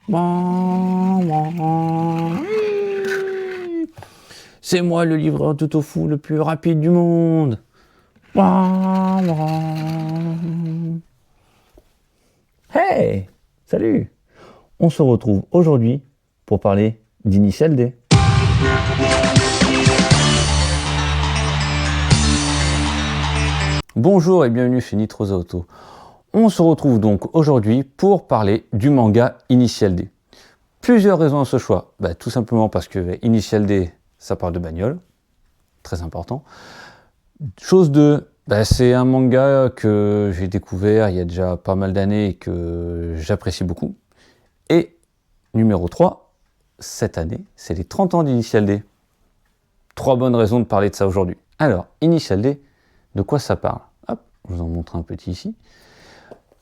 C'est moi le livreur de tofu le plus rapide du monde. Hey, salut. On se retrouve aujourd'hui pour parler d'Initial D. Bonjour et bienvenue chez Nitrosa Auto. On se retrouve donc aujourd'hui pour parler du manga Initial D. Plusieurs raisons à ce choix. Tout simplement parce que Initial D, ça parle de bagnole, très important. Chose 2, c'est un manga que j'ai découvert il y a déjà pas mal d'années et que j'apprécie beaucoup. Et numéro 3, cette année, c'est les 30 ans d'Initial D. 3 bonnes raisons de parler de ça aujourd'hui. Alors, Initial D, de quoi ça parle? Hop, je vous en montre un petit ici.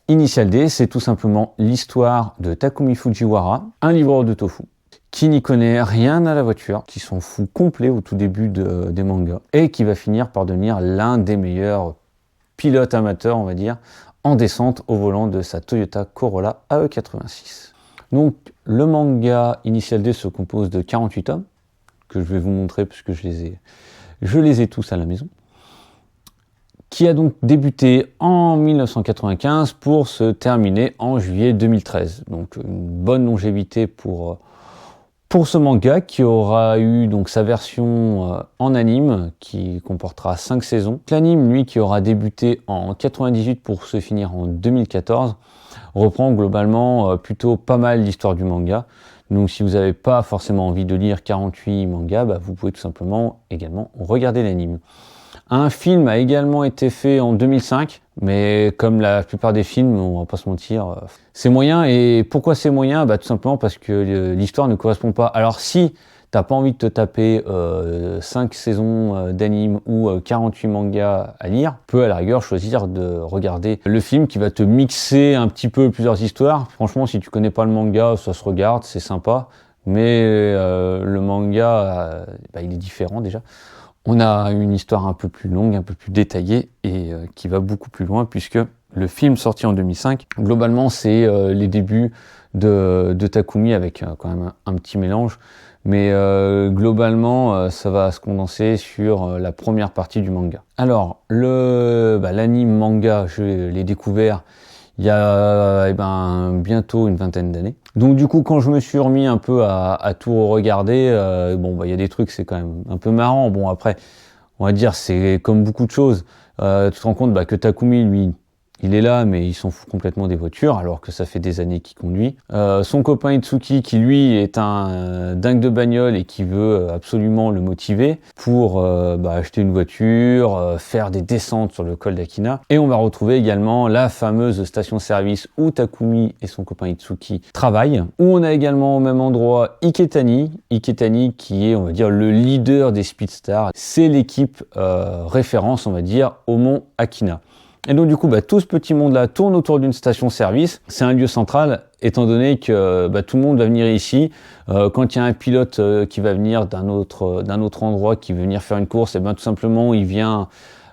Initial D, c'est tout simplement l'histoire de Takumi Fujiwara, un livreur de tofu, qui n'y connaît rien à la voiture, qui s'en fout complet au tout début des mangas, et qui va finir par devenir l'un des meilleurs pilotes amateurs, on va dire, en descente au volant de sa Toyota Corolla AE86. Donc, le manga Initial D se compose de 48 tomes, que je vais vous montrer puisque je les ai tous à la maison, qui a donc débuté en 1995 pour se terminer en juillet 2013. Donc une bonne longévité pour ce manga qui aura eu donc sa version en anime qui comportera 5 saisons. L'anime, lui, qui aura débuté en 98 pour se finir en 2014, reprend globalement plutôt pas mal l'histoire du manga. Donc si vous n'avez pas forcément envie de lire 48 mangas, vous pouvez tout simplement également regarder l'anime. Un film a également été fait en 2005, mais comme la plupart des films, on va pas se mentir, c'est moyen. Et pourquoi c'est moyen? Tout simplement parce que l'histoire ne correspond pas. Alors si t'as pas envie de te taper 5 saisons d'anime ou 48 mangas à lire, tu peux à la rigueur choisir de regarder le film qui va te mixer un petit peu plusieurs histoires. Franchement, si tu connais pas le manga, ça se regarde, c'est sympa, mais le manga, il est différent déjà. On a une histoire un peu plus longue, un peu plus détaillée et qui va beaucoup plus loin puisque le film sorti en 2005, globalement c'est les débuts de Takumi avec quand même un petit mélange, mais globalement ça va se condenser sur la première partie du manga. Alors l'anime manga, je l'ai découvert il y a bientôt une vingtaine d'années. Donc du coup, quand je me suis remis un peu à tout regarder, il y a des trucs, c'est quand même un peu marrant. Bon, après, on va dire, c'est comme beaucoup de choses. Tu te rends compte que Takumi, lui, il est là, mais il s'en fout complètement des voitures, alors que ça fait des années qu'il conduit. Son copain Itsuki, qui lui est un dingue de bagnole et qui veut absolument le motiver pour acheter une voiture, faire des descentes sur le col d'Akina. Et on va retrouver également la fameuse station-service où Takumi et son copain Itsuki travaillent. Où on a également au même endroit Iketani. Iketani qui est, on va dire, le leader des Speedstars. C'est l'équipe référence, on va dire, au mont Akina. Et donc du coup, tout ce petit monde-là tourne autour d'une station-service. C'est un lieu central, étant donné que tout le monde va venir ici. Quand il y a un pilote qui va venir d'un autre endroit, qui veut venir faire une course, tout simplement, il vient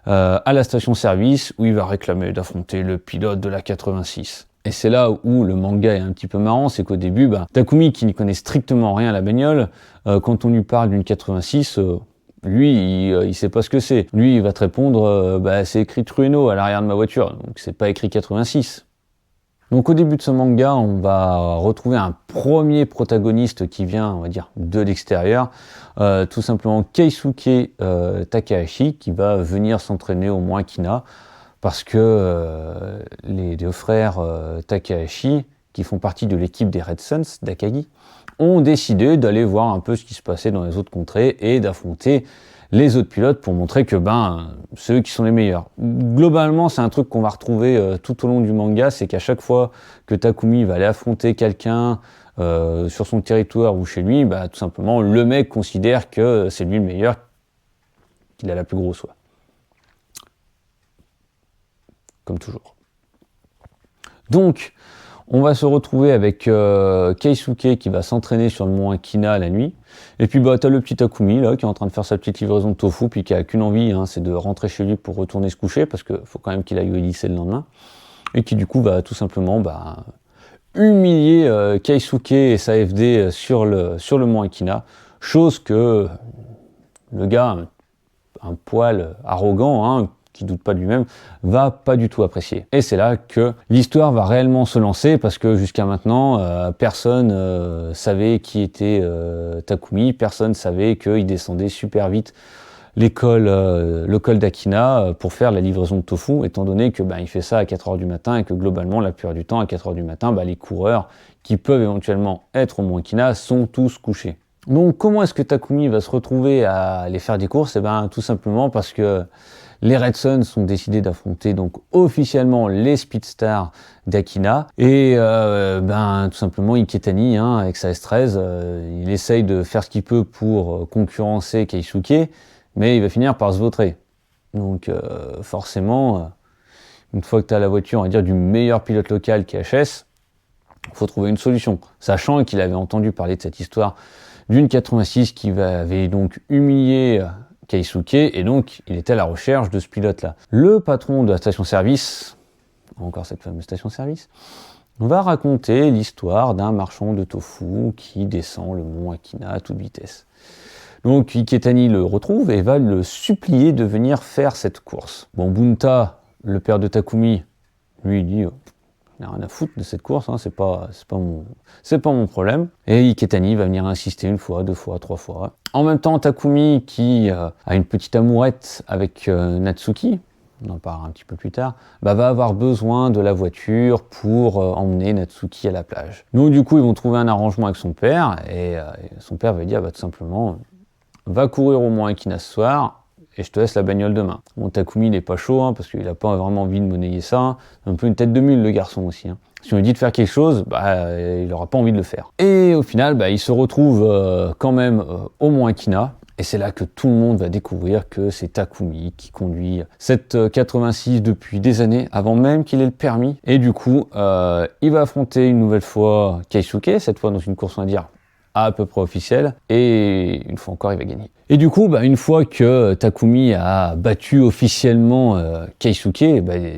à la station-service où il va réclamer d'affronter le pilote de la 86. Et c'est là où le manga est un petit peu marrant, c'est qu'au début, Takumi, qui n'y connaît strictement rien à la bagnole, quand on lui parle d'une 86... lui, il sait pas ce que c'est. Lui, il va te répondre, c'est écrit Trueno à l'arrière de ma voiture, donc c'est pas écrit 86. Donc au début de ce manga, on va retrouver un premier protagoniste qui vient, on va dire, de l'extérieur, tout simplement Keisuke Takahashi, qui va venir s'entraîner au Mont Akina, parce que les deux frères Takahashi, qui font partie de l'équipe des Red Suns d'Akagi, ont décidé d'aller voir un peu ce qui se passait dans les autres contrées et d'affronter les autres pilotes pour montrer que c'est eux qui sont les meilleurs. Globalement, c'est un truc qu'on va retrouver tout au long du manga, c'est qu'à chaque fois que Takumi va aller affronter quelqu'un sur son territoire ou chez lui, tout simplement, le mec considère que c'est lui le meilleur, qu'il a la plus grosse voix. Comme toujours. Donc, on va se retrouver avec Keisuke qui va s'entraîner sur le mont Akina la nuit. Et puis t'as le petit Takumi là qui est en train de faire sa petite livraison de tofu, puis qui a qu'une envie, c'est de rentrer chez lui pour retourner se coucher, parce qu'il faut quand même qu'il aille au lycée le lendemain. Et qui du coup va tout simplement humilier Keisuke et sa FD sur le mont Akina, chose que le gars, un poil arrogant, hein, qui doute pas de lui-même, va pas du tout apprécier. Et c'est là que l'histoire va réellement se lancer, parce que jusqu'à maintenant, personne savait qui était Takumi, personne savait qu'il descendait super vite le col d'Akina pour faire la livraison de tofu, étant donné que il fait ça à 4h du matin et que globalement, la plupart du temps, à 4h du matin, les coureurs qui peuvent éventuellement être au mont Akina sont tous couchés. Donc comment est-ce que Takumi va se retrouver à aller faire des courses? Tout simplement parce que les Red Suns ont décidé d'affronter donc officiellement les Speedstars d'Akina et tout simplement Iketani, avec sa S13, il essaye de faire ce qu'il peut pour concurrencer Keisuke, mais il va finir par se vautrer. Donc forcément, une fois que tu as la voiture, on va dire, du meilleur pilote local KHS, il faut trouver une solution, sachant qu'il avait entendu parler de cette histoire d'une 86 qui avait donc humilié Keisuke, et donc il était à la recherche de ce pilote-là. Le patron de la station-service, encore cette fameuse station-service, va raconter l'histoire d'un marchand de tofu qui descend le mont Akina à toute vitesse. Donc Iketani le retrouve et va le supplier de venir faire cette course. Bon, Bunta, le père de Takumi, lui dit il n'a rien à foutre de cette course, c'est pas mon problème. Et Iketani va venir insister une fois, 2 fois, 3 fois. En même temps, Takumi, qui a une petite amourette avec Natsuki, on en parlera un petit peu plus tard, va avoir besoin de la voiture pour emmener Natsuki à la plage. Donc du coup, ils vont trouver un arrangement avec son père, et son père va lui dire tout simplement, va courir au mont Akina ce soir, et je te laisse la bagnole demain. Bon, Takumi, il n'est pas chaud, parce qu'il n'a pas vraiment envie de monnayer ça. C'est un peu une tête de mule, le garçon aussi. Si on lui dit de faire quelque chose, il n'aura pas envie de le faire. Et au final, il se retrouve quand même au mont Akina. Et c'est là que tout le monde va découvrir que c'est Takumi qui conduit cette 86 depuis des années, avant même qu'il ait le permis. Et du coup, il va affronter une nouvelle fois Keisuke, cette fois dans une course, on va dire, à peu près officielle, et une fois encore il va gagner. Et du coup, une fois que Takumi a battu officiellement Keisuke,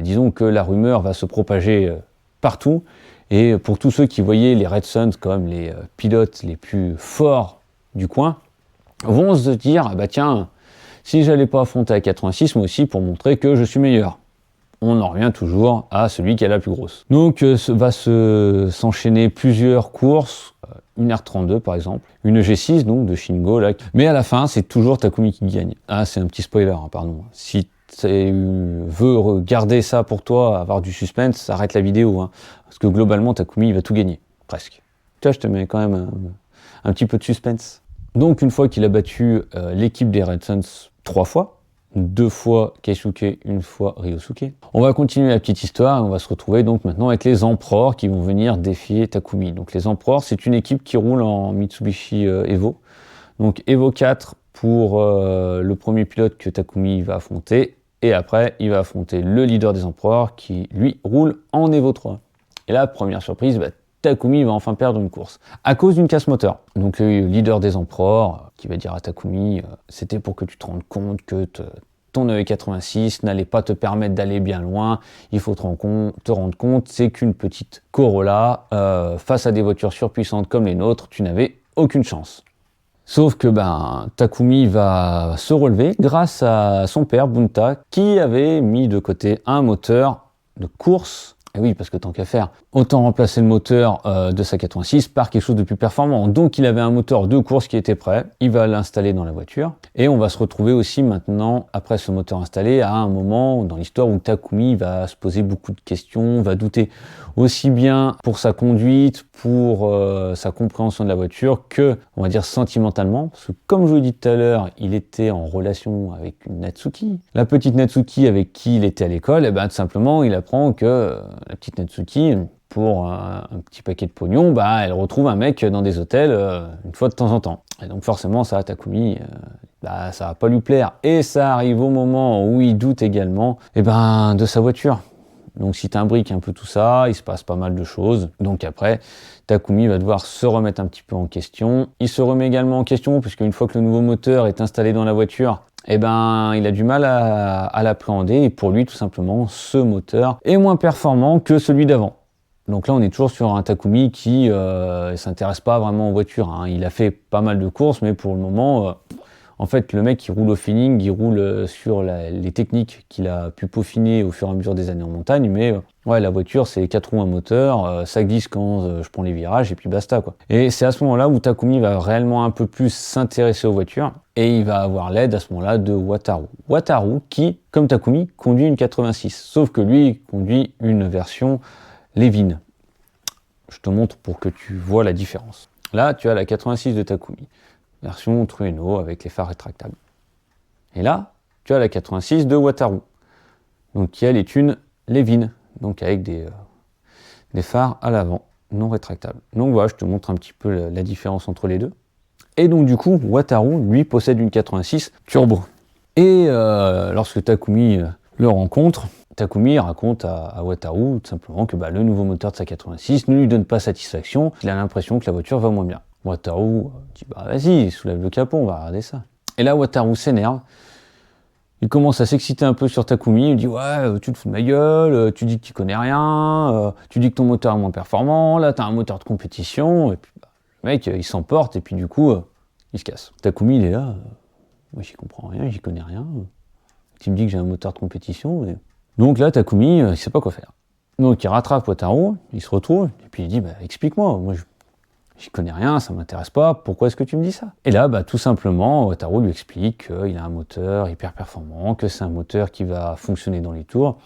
disons que la rumeur va se propager partout, et pour tous ceux qui voyaient les Red Suns comme les pilotes les plus forts du coin, vont se dire, tiens, si j'allais pas affronter la 86, moi aussi, pour montrer que je suis meilleur. On en revient toujours à celui qui a la plus grosse. Donc va s'enchaîner plusieurs courses, 1h32 par exemple, une G6 donc de Shingo là. Mais à la fin, c'est toujours Takumi qui gagne. Ah, c'est un petit spoiler, pardon. Si tu veux garder ça pour toi, avoir du suspense, arrête la vidéo. Parce que globalement, Takumi il va tout gagner, presque. Tu vois, je te mets quand même un petit peu de suspense. Donc une fois qu'il a battu l'équipe des Red Suns 3 fois, 2 fois Keisuke, 1 fois Ryosuke. On va continuer la petite histoire et on va se retrouver donc maintenant avec les Emperors qui vont venir défier Takumi. Donc les Emperors, c'est une équipe qui roule en Mitsubishi Evo. Donc Evo 4 pour le premier pilote que Takumi va affronter, et après il va affronter le leader des Emperors qui lui roule en Evo 3. Et là, première surprise, Takumi va enfin perdre une course à cause d'une casse moteur. Donc le leader des Emperors qui va dire à Takumi, c'était pour que tu te rendes compte que ton EV86 n'allait pas te permettre d'aller bien loin. Il faut te rendre compte, c'est qu'une petite Corolla, face à des voitures surpuissantes comme les nôtres, tu n'avais aucune chance. Sauf que Takumi va se relever grâce à son père Bunta qui avait mis de côté un moteur de course. Et oui, parce que tant qu'à faire, autant remplacer le moteur de sa 86 par quelque chose de plus performant. Donc il avait un moteur de course qui était prêt, il va l'installer dans la voiture, et on va se retrouver aussi maintenant, après ce moteur installé, à un moment dans l'histoire où Takumi va se poser beaucoup de questions, va douter aussi bien pour sa conduite, pour sa compréhension de la voiture, que, on va dire, sentimentalement, parce que comme je vous l'ai dit tout à l'heure, il était en relation avec une Natsuki. La petite Natsuki avec qui il était à l'école, tout simplement, il apprend que la petite Natsuki, pour un petit paquet de pognon, elle retrouve un mec dans des hôtels une fois de temps en temps. Et donc forcément, ça, Takumi, ça va pas lui plaire. Et ça arrive au moment où il doute également de sa voiture. Donc si tu imbriques un peu tout ça, il se passe pas mal de choses. Donc après, Takumi va devoir se remettre un petit peu en question. Il se remet également en question, puisque une fois que le nouveau moteur est installé dans la voiture, il a du mal à l'appréhender. Et pour lui, tout simplement, ce moteur est moins performant que celui d'avant. Donc là, on est toujours sur un Takumi qui s'intéresse pas vraiment aux voitures, hein. Il a fait pas mal de courses, mais pour le moment, en fait, le mec, il roule au feeling, il roule sur les techniques qu'il a pu peaufiner au fur et à mesure des années en montagne, mais ouais, la voiture, c'est 4 roues, un moteur, ça glisse quand je prends les virages, et puis basta, quoi. Et c'est à ce moment-là où Takumi va réellement un peu plus s'intéresser aux voitures, et il va avoir l'aide à ce moment-là de Wataru. Wataru qui, comme Takumi, conduit une 86, sauf que lui, il conduit une version Levin. Je te montre pour que tu vois la différence. Là, tu as la 86 de Takumi, version Trueno avec les phares rétractables. Et là, tu as la 86 de Wataru, donc qui elle est une Levin, donc avec des phares à l'avant, non rétractables. Donc voilà, je te montre un petit peu la différence entre les deux. Et donc du coup, Wataru, lui, possède une 86 turbo. Et lorsque Takumi le rencontre, Takumi raconte à Wataru tout simplement que le nouveau moteur de sa 86 ne lui donne pas satisfaction, il a l'impression que la voiture va moins bien. Wataru dit vas-y, soulève le capot, on va regarder ça. Et là Wataru s'énerve, il commence à s'exciter un peu sur Takumi, il dit ouais, tu te fous de ma gueule, tu dis que tu connais rien, tu dis que ton moteur est moins performant, là t'as un moteur de compétition, et puis le mec il s'emporte et puis du coup il se casse. Takumi il est là, moi j'y comprends rien, j'y connais rien, tu me dis que j'ai un moteur de compétition, et... Donc là, Takumi, il sait pas quoi faire. Donc il rattrape Wataru, il se retrouve, et puis il dit explique-moi, moi j'y connais rien, ça m'intéresse pas, pourquoi est-ce que tu me dis ça? Et là, tout simplement, Wataru lui explique qu'il a un moteur hyper performant, que c'est un moteur qui va fonctionner dans les tours,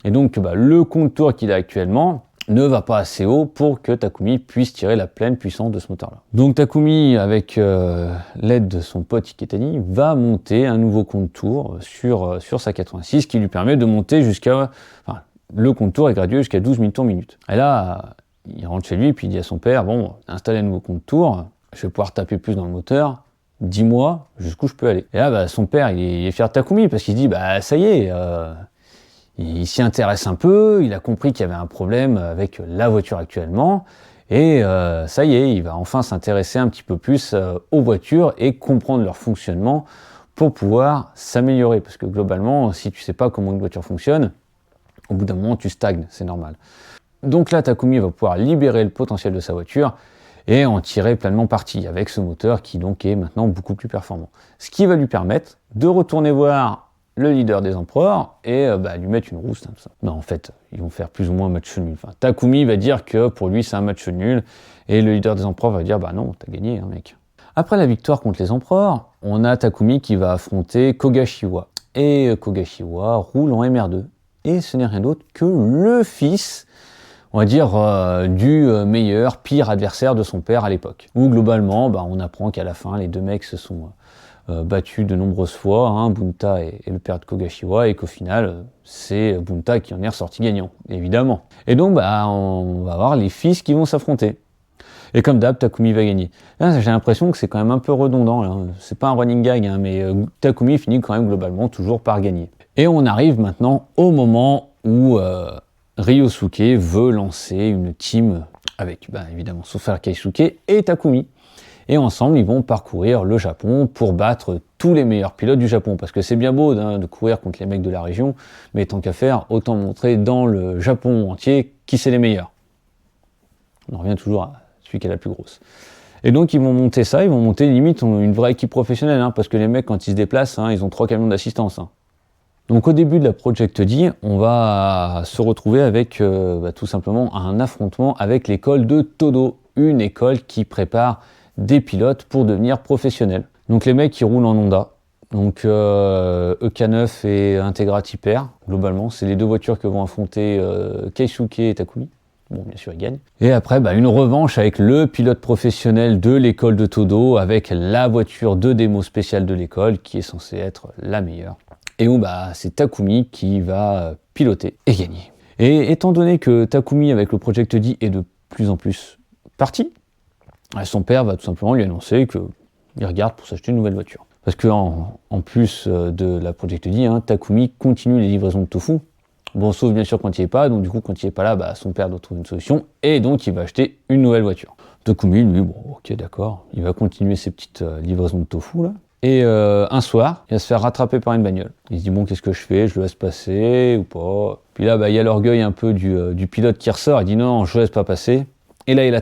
et donc le compte tour qu'il a actuellement ne va pas assez haut pour que Takumi puisse tirer la pleine puissance de ce moteur-là. Donc Takumi, avec l'aide de son pote Iketani, va monter un nouveau compte tour sur sa 86 qui lui permet de monter jusqu'à... Enfin, le compte tour est gradué jusqu'à 12 000 tours minute. Et là, il rentre chez lui et puis il dit à son père, bon, installez un nouveau compte tour, je vais pouvoir taper plus dans le moteur, dis-moi jusqu'où je peux aller. Et là, son père, il est fier de Takumi parce qu'il se dit, ça y est... Il s'y intéresse un peu, il a compris qu'il y avait un problème avec la voiture actuellement, et ça y est, il va enfin s'intéresser un petit peu plus aux voitures et comprendre leur fonctionnement pour pouvoir s'améliorer. Parce que globalement, si tu sais pas comment une voiture fonctionne, au bout d'un moment, tu stagnes, c'est normal. Donc là, Takumi va pouvoir libérer le potentiel de sa voiture et en tirer pleinement parti avec ce moteur qui donc est maintenant beaucoup plus performant. Ce qui va lui permettre de retourner voir le leader des empereurs et lui mettre une rousse. En fait, ils vont faire plus ou moins un match nul. Enfin, Takumi va dire que pour lui c'est un match nul et le leader des empereurs va dire non, t'as gagné mec. Après la victoire contre les empereurs, on a Takumi qui va affronter Kogashiwa. Et Kogashiwa roule en MR2. Et ce n'est rien d'autre que le fils, on va dire, du meilleur, pire adversaire de son père à l'époque. Où globalement, on apprend qu'à la fin, les deux mecs se sont battus de nombreuses fois, Bunta et le père de Kogashiwa, et qu'au final, c'est Bunta qui en est ressorti gagnant, évidemment. Et donc, on va avoir les fils qui vont s'affronter. Et comme d'hab, Takumi va gagner. Là, j'ai l'impression que c'est quand même un peu redondant, là. C'est pas un running gag, mais Takumi finit quand même globalement toujours par gagner. Et on arrive maintenant au moment où Ryosuke veut lancer une team avec, évidemment, son frère Keisuke et Takumi. Et ensemble, ils vont parcourir le Japon pour battre tous les meilleurs pilotes du Japon. Parce que c'est bien beau de courir contre les mecs de la région, mais tant qu'à faire, autant montrer dans le Japon entier qui c'est les meilleurs. On en revient toujours à celui qui est la plus grosse. Et donc, ils vont monter ça, ils vont monter limite une vraie équipe professionnelle, parce que les mecs, quand ils se déplacent, ils ont 3 camions d'assistance. Donc, au début de la Project D, on va se retrouver avec tout simplement un affrontement avec l'école de Todo, une école qui prépare des pilotes pour devenir professionnels. Donc les mecs qui roulent en Honda, donc EK9 et Integra Type-R, globalement, c'est les deux voitures que vont affronter Keisuke et Takumi. Bon, bien sûr, ils gagnent. Et après, une revanche avec le pilote professionnel de l'école de Todo, avec la voiture de démo spéciale de l'école, qui est censée être la meilleure. Et où c'est Takumi qui va piloter et gagner. Et étant donné que Takumi, avec le Project D, est de plus en plus parti, son père va tout simplement lui annoncer qu'il regarde pour s'acheter une nouvelle voiture. Parce que en plus de la Project D, Takumi continue les livraisons de tofu. Bon, sauf bien sûr quand il n'est pas, donc du coup quand il n'est pas là, son père doit trouver une solution, et donc il va acheter une nouvelle voiture. Takumi, lui, ok d'accord, il va continuer ses petites livraisons de tofu là. Et un soir, il va se faire rattraper par une bagnole. Il se dit bon, qu'est-ce que je fais? Je le laisse passer ou pas? Puis là, il y a l'orgueil un peu du pilote qui ressort. Il dit non, je le laisse pas passer. Et là, il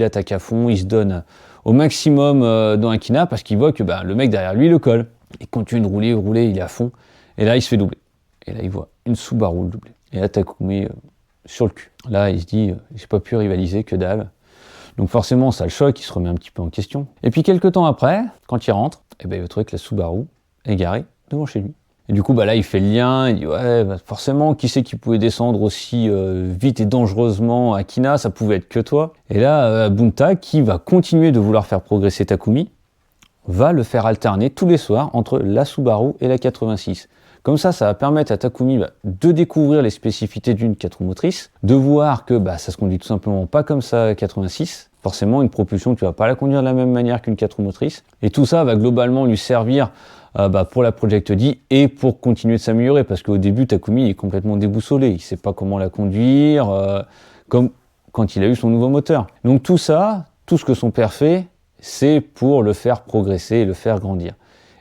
attaque à fond. Il se donne au maximum dans Akina parce qu'il voit que le mec derrière lui le colle. Il continue de rouler, il est à fond. Et là, il se fait doubler. Et là, il voit une Subaru le doubler. Et là, Takumi sur le cul. Là, il se dit j'ai pas pu rivaliser, que dalle. Donc forcément, ça le choque, il se remet un petit peu en question. Et puis quelques temps après, quand il rentre, il va trouver que la Subaru est garée devant chez lui. Et du coup, là, il fait le lien, il dit ouais, forcément, qui c'est qui pouvait descendre aussi vite et dangereusement à Akina? Ça pouvait être que toi. Et là, Bunta, qui va continuer de vouloir faire progresser Takumi, va le faire alterner tous les soirs entre la Subaru et la 86. Comme ça va permettre à Takumi de découvrir les spécificités d'une 4 roues motrices, de voir que ça se conduit tout simplement pas comme ça 86. Forcément, une propulsion, tu vas pas la conduire de la même manière qu'une 4 roues motrices. Et tout ça va globalement lui servir pour la Project D et pour continuer de s'améliorer. Parce qu'au début, Takumi est complètement déboussolé. Il sait pas comment la conduire, comme quand il a eu son nouveau moteur. Donc tout ça, tout ce que son père fait, c'est pour le faire progresser et le faire grandir.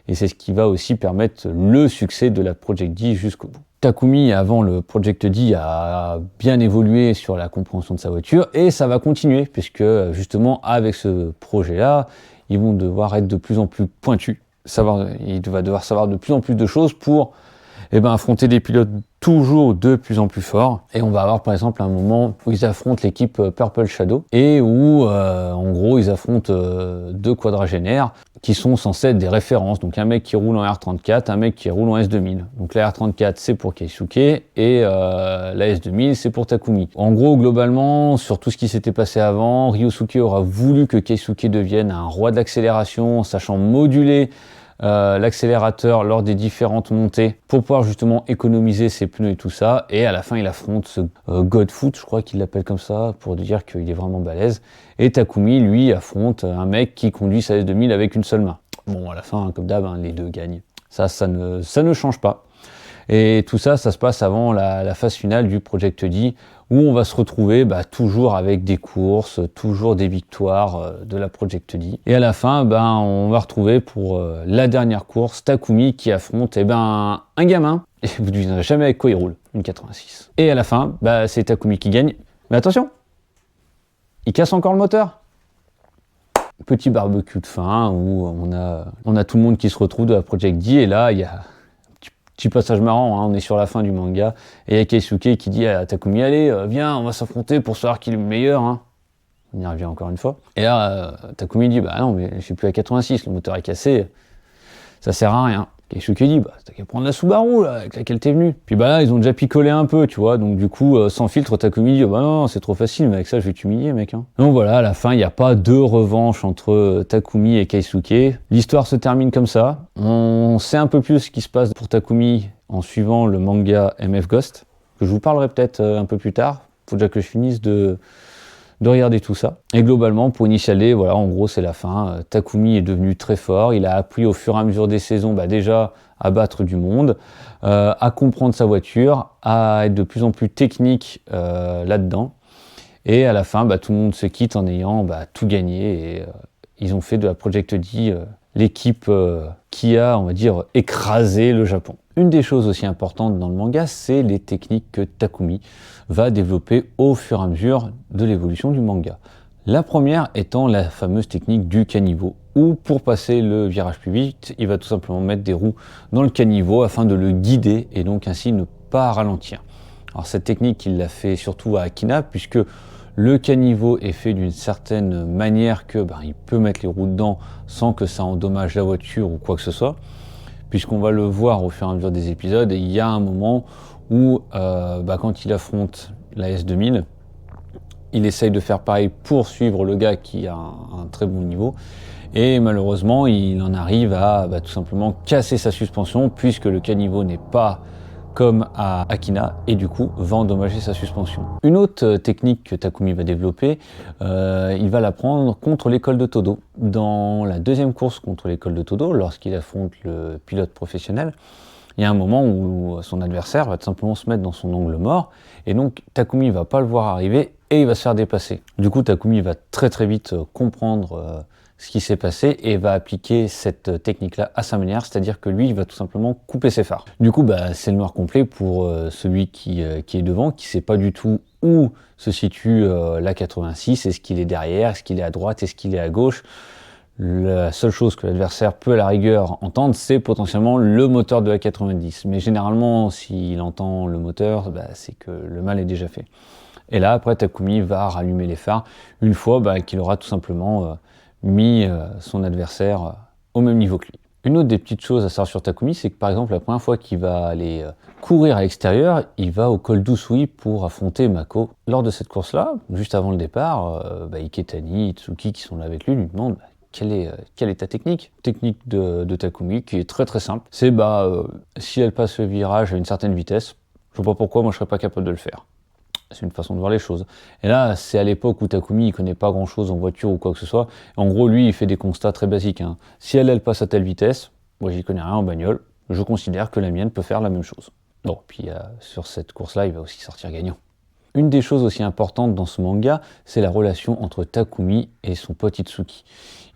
Et c'est ce qui va aussi permettre le succès de la Project D jusqu'au bout. Takumi, avant le Project D, a bien évolué sur la compréhension de sa voiture et ça va continuer puisque justement avec ce projet-là, ils vont devoir être de plus en plus pointus. Il va devoir savoir de plus en plus de choses pour affronter des pilotes toujours de plus en plus forts. Et on va avoir par exemple un moment où ils affrontent l'équipe Purple Shadow et où en gros ils affrontent deux quadragénaires qui sont censés être des références. Donc un mec qui roule en R34, un mec qui roule en S2000. Donc la R34 c'est pour Keisuke et la S2000 c'est pour Takumi. En gros globalement sur tout ce qui s'était passé avant, Ryosuke aura voulu que Keisuke devienne un roi de l'accélération, sachant moduler l'accélérateur lors des différentes montées pour pouvoir justement économiser ses pneus et tout ça. Et à la fin il affronte ce Godfoot, je crois qu'il l'appelle comme ça pour dire qu'il est vraiment balèze. Et Takumi lui affronte un mec qui conduit sa S2000 avec une seule main. Bon, à la fin comme d'hab les deux gagnent. Ça ne change pas. Et tout ça se passe avant la phase finale du Project D où on va se retrouver toujours avec des courses, toujours des victoires de la Project D. Et à la fin, on va retrouver pour la dernière course Takumi qui affronte un gamin. Et vous ne devinerez jamais avec quoi il roule, une 86. Et à la fin, c'est Takumi qui gagne. Mais attention, il casse encore le moteur. Petit barbecue de fin où on a tout le monde qui se retrouve de la Project D et là il y a petit passage marrant, on est sur la fin du manga, et il y a Keisuke qui dit à Takumi, allez, viens, on va s'affronter pour savoir qui est le meilleur. On y revient encore une fois. Et là, Takumi dit, non, mais je suis plus à 86, le moteur est cassé, ça sert à rien. Keisuke dit, t'as qu'à prendre la Subaru, là, avec laquelle t'es venu. Puis là, ils ont déjà picolé un peu, tu vois, donc du coup, sans filtre, Takumi dit, non, c'est trop facile, mais avec ça, je vais t'humilier, mec. Donc voilà, à la fin, il n'y a pas de revanche entre Takumi et Keisuke. L'histoire se termine comme ça. On sait un peu plus ce qui se passe pour Takumi en suivant le manga MF Ghost, que je vous parlerai peut-être un peu plus tard. Faut déjà que je finisse de regarder tout ça. Et globalement, pour Initial D, voilà, en gros, c'est la fin. Takumi est devenu très fort. Il a appris au fur et à mesure des saisons, déjà à battre du monde, à comprendre sa voiture, à être de plus en plus technique là-dedans. Et à la fin, tout le monde se quitte en ayant tout gagné. Et ils ont fait de la Project D l'équipe qui a, on va dire, écrasé le Japon. Une des choses aussi importantes dans le manga, c'est les techniques que Takumi va développer au fur et à mesure de l'évolution du manga. La première étant la fameuse technique du caniveau, où pour passer le virage plus vite, il va tout simplement mettre des roues dans le caniveau afin de le guider et donc ainsi ne pas ralentir. Alors cette technique, il l'a fait surtout à Akina, puisque le caniveau est fait d'une certaine manière que il peut mettre les roues dedans sans que ça endommage la voiture ou quoi que ce soit, puisqu'on va le voir au fur et à mesure des épisodes. Et il y a un moment où, quand il affronte la S2000, il essaye de faire pareil pour suivre le gars qui a un très bon niveau. Et malheureusement, il en arrive à tout simplement casser sa suspension, puisque le caniveau n'est pas comme à Akina, et du coup va endommager sa suspension. Une autre technique que Takumi va développer, il va la prendre contre l'école de Todo. Dans la deuxième course contre l'école de Todo, lorsqu'il affronte le pilote professionnel, il y a un moment où son adversaire va tout simplement se mettre dans son angle mort, et donc Takumi va pas le voir arriver, et il va se faire dépasser. Du coup, Takumi va très très vite comprendre ce qui s'est passé et va appliquer cette technique-là à sa manière, c'est-à-dire que lui, il va tout simplement couper ses phares. Du coup, c'est le noir complet pour celui qui est devant, qui sait pas du tout où se situe la 86, est-ce qu'il est derrière, est-ce qu'il est à droite, est-ce qu'il est à gauche. La seule chose que l'adversaire peut à la rigueur entendre, c'est potentiellement le moteur de la 90. Mais généralement, s'il entend le moteur, c'est que le mal est déjà fait. Et là, après, Takumi va rallumer les phares une fois qu'il aura tout simplement mis son adversaire au même niveau que lui. Une autre des petites choses à savoir sur Takumi, c'est que par exemple, la première fois qu'il va aller courir à l'extérieur, il va au col d'Usui pour affronter Mako. Lors de cette course-là, juste avant le départ, Iketani, Itsuki qui sont là avec lui demandent quelle est ta technique? Technique de Takumi qui est très très simple. C'est si elle passe le virage à une certaine vitesse, je vois pas pourquoi moi je serais pas capable de le faire. C'est une façon de voir les choses. Et là, c'est à l'époque où Takumi, il connaît pas grand chose en voiture ou quoi que ce soit. En gros, lui, il fait des constats très basiques. Si elle passe à telle vitesse, moi j'y connais rien en bagnole, je considère que la mienne peut faire la même chose. Bon, puis sur cette course-là, il va aussi sortir gagnant. Une des choses aussi importantes dans ce manga, c'est la relation entre Takumi et son pote Itsuki.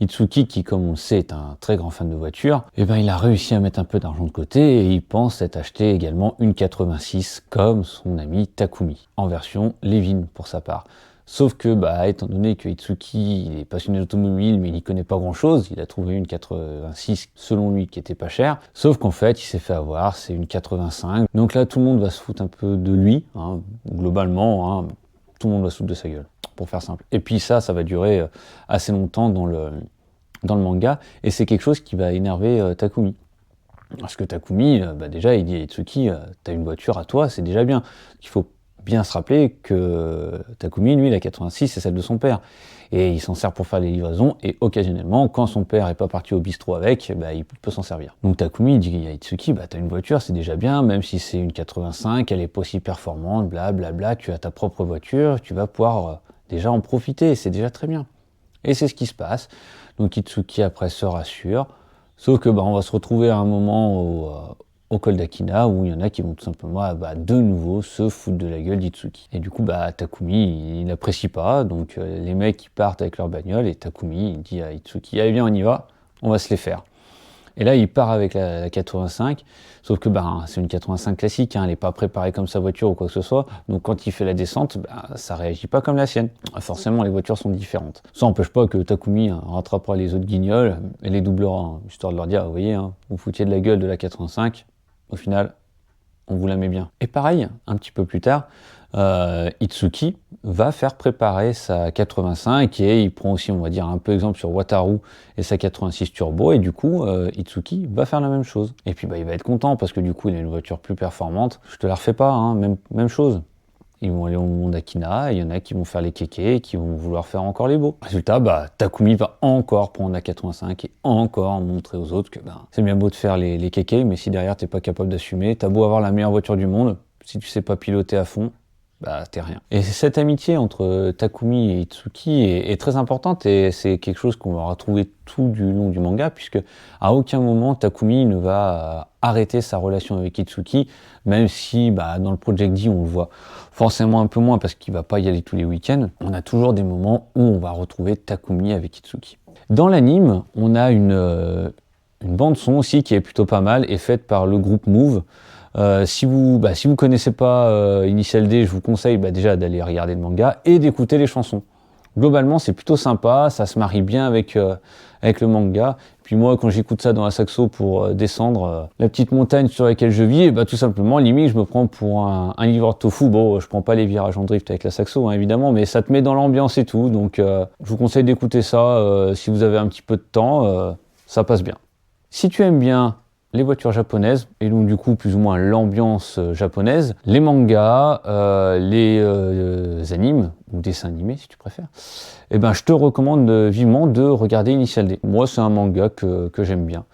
Itsuki, qui comme on le sait est un très grand fan de voitures, il a réussi à mettre un peu d'argent de côté et il pense s'être acheté également une 86 comme son ami Takumi, en version Levin pour sa part. Sauf que, étant donné que Itsuki il est passionné d'automobile mais il n'y connaît pas grand chose, il a trouvé une 86 selon lui qui était pas chère, sauf qu'en fait il s'est fait avoir, c'est une 85. Donc là tout le monde va se foutre un peu de lui, globalement, tout le monde va se foutre de sa gueule, pour faire simple. Et puis ça va durer assez longtemps dans le manga, et c'est quelque chose qui va énerver Takumi. Parce que Takumi, déjà il dit à Itsuki, t'as une voiture à toi, c'est déjà bien. Il faut bien se rappeler que Takumi, lui, la 86, c'est celle de son père. Et il s'en sert pour faire les livraisons, et occasionnellement, quand son père est pas parti au bistrot avec, il peut s'en servir. Donc Takumi, il dit à Itsuki, t'as une voiture, c'est déjà bien, même si c'est une 85, elle est pas aussi performante, blablabla, tu as ta propre voiture, tu vas pouvoir déjà en profiter, c'est déjà très bien. Et c'est ce qui se passe. Donc Itsuki, après, se rassure, sauf que on va se retrouver à un moment au col d'Akina, où il y en a qui vont tout simplement de nouveau se foutre de la gueule d'Itsuki. Et du coup, Takumi, il n'apprécie pas, donc les mecs ils partent avec leur bagnole, et Takumi il dit à Itsuki, allez viens on y va, on va se les faire. Et là il part avec la 85, sauf que c'est une 85 classique, elle n'est pas préparée comme sa voiture ou quoi que ce soit, donc quand il fait la descente, ça réagit pas comme la sienne. Forcément les voitures sont différentes. Ça n'empêche pas que Takumi rattrapera les autres guignols et les doublera, histoire de leur dire, vous voyez, vous foutiez de la gueule de la 85, au final, on vous la met bien. Et pareil, un petit peu plus tard, Itsuki va faire préparer sa 85 et il prend aussi, on va dire, un peu exemple sur Wataru et sa 86 Turbo, et du coup, Itsuki va faire la même chose. Et puis il va être content parce que du coup, il a une voiture plus performante. Je te la refais pas, même chose. Ils vont aller au monde Akina, il y en a qui vont faire les kékés, qui vont vouloir faire encore les beaux. Résultat, Takumi va encore prendre la 85 et encore montrer aux autres que c'est bien beau de faire les kékés, mais si derrière t'es pas capable d'assumer, t'as beau avoir la meilleure voiture du monde, si tu sais pas piloter à fond, t'es rien. Et cette amitié entre Takumi et Itsuki est très importante, et c'est quelque chose qu'on va retrouver tout du long du manga, puisque à aucun moment Takumi ne va arrêter sa relation avec Itsuki, même si dans le Project D on le voit forcément un peu moins parce qu'il va pas y aller tous les week-ends. On a toujours des moments où on va retrouver Takumi avec Itsuki. Dans l'anime, on a une bande son aussi qui est plutôt pas mal et faite par le groupe Move. Si vous connaissez pas Initial D, je vous conseille déjà d'aller regarder le manga et d'écouter les chansons. Globalement, c'est plutôt sympa, ça se marie bien avec le manga. Puis moi, quand j'écoute ça dans la saxo pour descendre la petite montagne sur laquelle je vis, tout simplement, limite, je me prends pour un livreur de tofu. Bon, je prends pas les virages en drift avec la saxo, évidemment, mais ça te met dans l'ambiance et tout. Donc, je vous conseille d'écouter ça si vous avez un petit peu de temps, ça passe bien. Si tu aimes bien les voitures japonaises, et donc du coup plus ou moins l'ambiance japonaise, les mangas, les animes, ou dessins animés si tu préfères, je te recommande vivement de regarder Initial D. Moi c'est un manga que j'aime bien.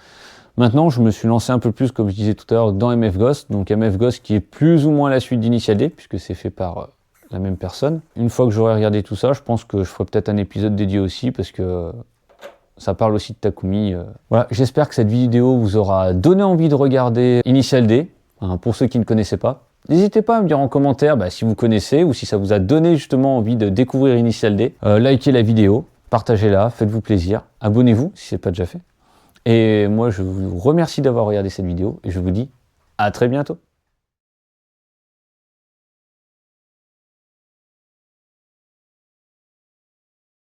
Maintenant je me suis lancé un peu plus, comme je disais tout à l'heure, dans MF Ghost, donc MF Ghost qui est plus ou moins la suite d'Initial D, puisque c'est fait par la même personne. Une fois que j'aurai regardé tout ça, je pense que je ferai peut-être un épisode dédié aussi, parce que ça parle aussi de Takumi. Voilà, j'espère que cette vidéo vous aura donné envie de regarder Initial D, pour ceux qui ne connaissaient pas. N'hésitez pas à me dire en commentaire si vous connaissez ou si ça vous a donné justement envie de découvrir Initial D. Likez la vidéo, partagez-la, faites-vous plaisir. abonnez-vous si ce n'est pas déjà fait. Et moi, je vous remercie d'avoir regardé cette vidéo et je vous dis à très bientôt.